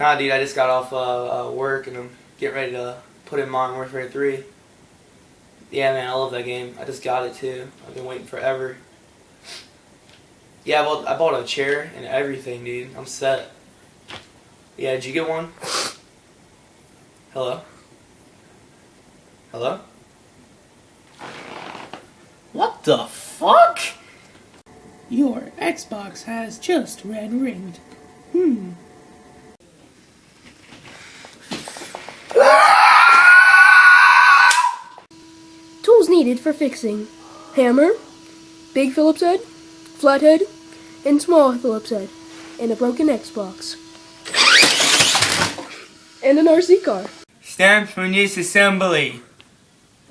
Nah, dude, I just got off work and I'm getting ready to put in Modern Warfare 3. Yeah, man, I love that game. I just got it too. I've been waiting forever. Yeah, well, I bought a chair and everything, dude. I'm set. Yeah, did you get one? Hello? Hello? What the fuck? Your Xbox has just red ringed. Tools needed for fixing: hammer, big Phillips head, flathead, and small Phillips head, and a broken Xbox. And an RC car. Stamps for disassembly.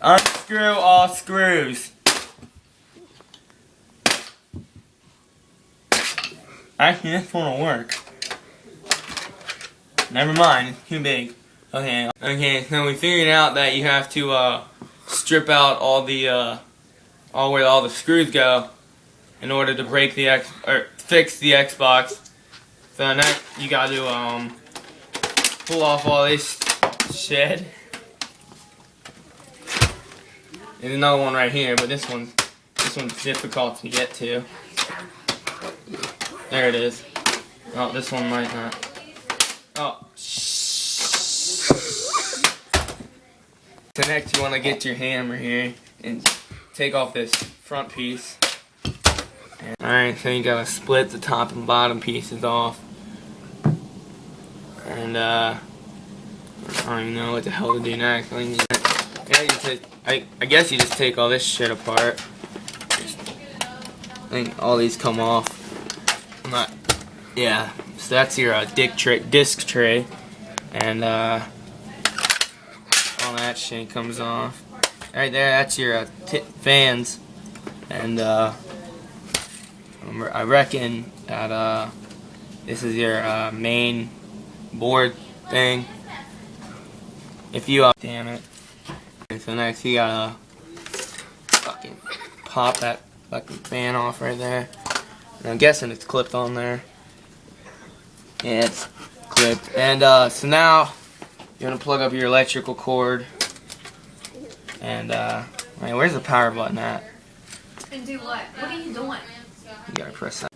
Unscrew all screws. Actually, this one will work. Never mind, it's too big. Okay, so we figured out that you have to strip out all the where all the screws go in order to break the fix the Xbox. So next you got to pull off all this shit. There's another one right here, but this one's difficult to get to. There it is. Oh, this one might not. Oh. So next you want to get your hammer here and take off this front piece. Alright, so you gotta split the top and bottom pieces off. And I don't even know what the hell to do next. I guess you just take all this shit apart. I think all these come off. Yeah, so that's your disc tray, and all that shit comes off. Right there, that's your fans, and I reckon that this is your main board thing. If you damn it. And so next you gotta fucking pop that fucking fan off right there. And I'm guessing it's clipped on there. Yeah, it's clipped. And so now you're gonna plug up your electrical cord. And wait, where's the power button at? And do what? What are you doing? You gotta press that.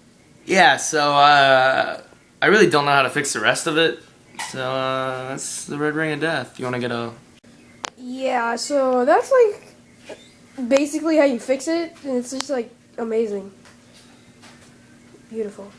Yeah, so I really don't know how to fix the rest of it. So that's the red ring of death. You wanna get a... Yeah, so that's like basically how you fix it, and it's just like amazing. Beautiful.